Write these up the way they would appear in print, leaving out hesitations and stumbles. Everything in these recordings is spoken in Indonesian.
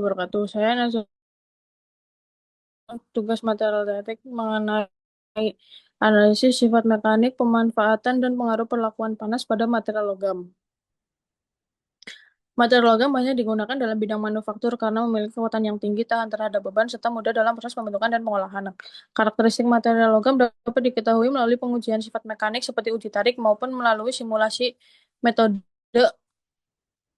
wabarakatuh. Saya Nazwa, tugas material teoretik mengenai analisis sifat mekanik, pemanfaatan, dan pengaruh perlakuan panas pada material logam. Material logam banyak digunakan dalam bidang manufaktur karena memiliki kekuatan yang tinggi, tahan terhadap beban, serta mudah dalam proses pembentukan dan pengolahan. Karakteristik material logam dapat diketahui melalui pengujian sifat mekanik seperti uji tarik maupun melalui simulasi metode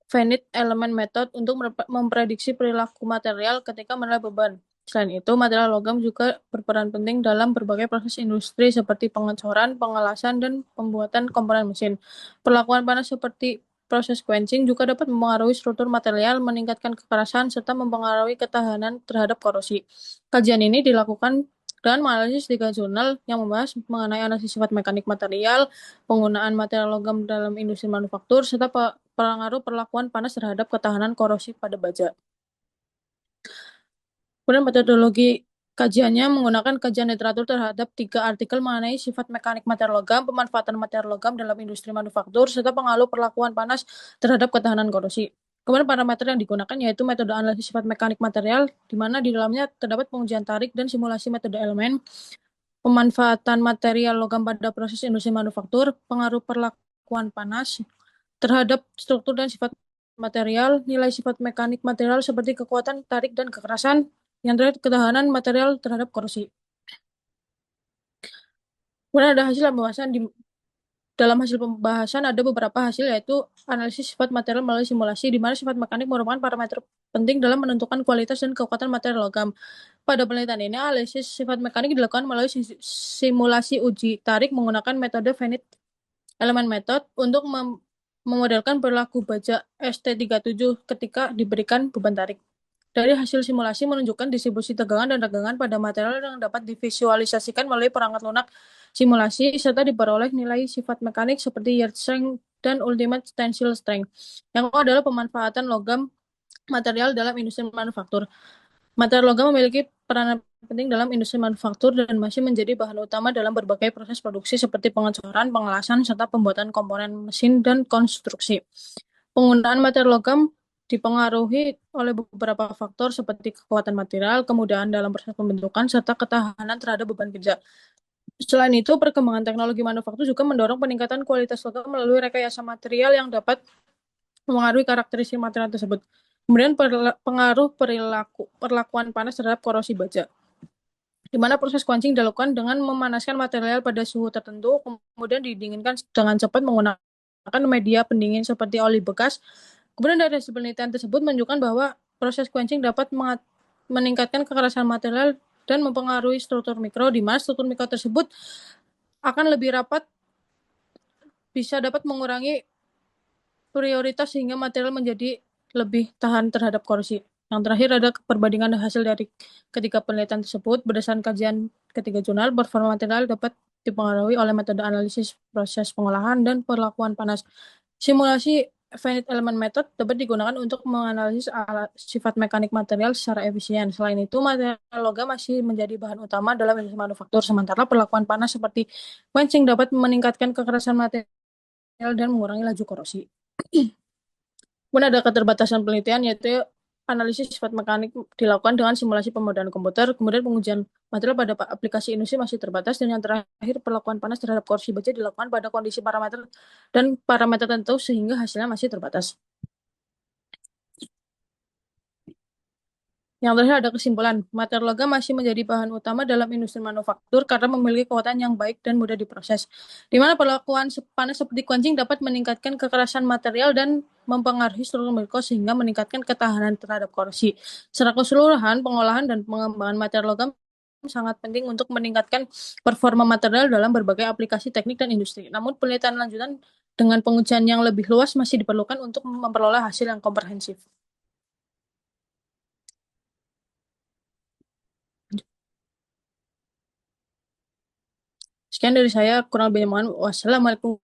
finite element method untuk memprediksi perilaku material ketika menilai beban. Selain itu, material logam juga berperan penting dalam berbagai proses industri seperti pengecoran, pengelasan, dan pembuatan komponen mesin. Perlakuan panas seperti proses quenching juga dapat mempengaruhi struktur material, meningkatkan kekerasan, serta mempengaruhi ketahanan terhadap korosi. Kajian ini dilakukan dengan menganalisis 3 jurnal yang membahas mengenai analisis sifat mekanik material, penggunaan material logam dalam industri manufaktur, serta pengaruh perlakuan panas terhadap ketahanan korosi pada baja. Kemudian metodologi kajiannya menggunakan kajian literatur terhadap 3 artikel mengenai sifat mekanik material logam, pemanfaatan material logam dalam industri manufaktur, serta pengaruh perlakuan panas terhadap ketahanan korosi. Kemudian parameter yang digunakan yaitu metode analisis sifat mekanik material, di mana di dalamnya terdapat pengujian tarik dan simulasi metode elemen, pemanfaatan material logam pada proses industri manufaktur, pengaruh perlakuan panas terhadap struktur dan sifat material, nilai sifat mekanik material seperti kekuatan tarik dan kekerasan, yang terakhir ketahanan material terhadap korosi. Kemudian ada hasil pembahasan dalam hasil pembahasan ada beberapa hasil yaitu analisis sifat material melalui simulasi di mana sifat mekanik merupakan parameter penting dalam menentukan kualitas dan kekuatan material logam. Pada penelitian ini, analisis sifat mekanik dilakukan melalui simulasi uji tarik menggunakan metode finite element method untuk memodelkan perilaku baja ST37 ketika diberikan beban tarik. Dari hasil simulasi menunjukkan distribusi tegangan dan regangan pada material yang dapat divisualisasikan melalui perangkat lunak simulasi, serta diperoleh nilai sifat mekanik seperti yield strength dan ultimate tensile strength. Yang kedua adalah pemanfaatan logam material dalam industri manufaktur. Material logam memiliki peranan penting dalam industri manufaktur dan masih menjadi bahan utama dalam berbagai proses produksi seperti pengecoran, pengelasan, serta pembuatan komponen mesin dan konstruksi. Penggunaan material logam dipengaruhi oleh beberapa faktor seperti kekuatan material, kemudahan dalam proses pembentukan, serta ketahanan terhadap beban kerja. Selain itu, perkembangan teknologi manufaktur juga mendorong peningkatan kualitas logam melalui rekayasa material yang dapat mempengaruhi karakteristik material tersebut. Kemudian pengaruh perlakuan panas terhadap korosi baja, di mana proses quenching dilakukan dengan memanaskan material pada suhu tertentu, kemudian didinginkan dengan cepat menggunakan media pendingin seperti oli bekas. Kemudian dari hasil penelitian tersebut menunjukkan bahwa proses quenching dapat meningkatkan kekerasan material dan mempengaruhi struktur mikro, di mana struktur mikro tersebut akan lebih rapat, bisa dapat mengurangi prioritas sehingga material menjadi lebih tahan terhadap korosi. Yang terakhir ada perbandingan hasil dari ketiga penelitian tersebut. Berdasarkan kajian ketiga jurnal, performa material dapat dipengaruhi oleh metode analisis proses pengolahan dan perlakuan panas. Simulasi finite element method dapat digunakan untuk menganalisis sifat mekanik material secara efisien. Selain itu, material logam masih menjadi bahan utama dalam industri manufaktur, sementara perlakuan panas seperti quenching dapat meningkatkan kekerasan material dan mengurangi laju korosi. Kemudian ada keterbatasan penelitian yaitu analisis sifat mekanik dilakukan dengan simulasi pemodern komputer, kemudian pengujian material pada aplikasi industri masih terbatas, dan yang terakhir perlakuan panas terhadap kursi baja dilakukan pada kondisi parameter dan parameter tertentu sehingga hasilnya masih terbatas. Yang terakhir ada kesimpulan, material logam masih menjadi bahan utama dalam industri manufaktur karena memiliki kekuatan yang baik dan mudah diproses. Di mana perlakuan panas seperti quenching dapat meningkatkan kekerasan material dan mempengaruhi struktur mikro sehingga meningkatkan ketahanan terhadap korosi. Secara keseluruhan, pengolahan dan pengembangan material logam sangat penting untuk meningkatkan performa material dalam berbagai aplikasi teknik dan industri. Namun penelitian lanjutan dengan pengujian yang lebih luas masih diperlukan untuk memperoleh hasil yang komprehensif. Sekian dari saya, kurang lebihnya mohon. Wassalamualaikum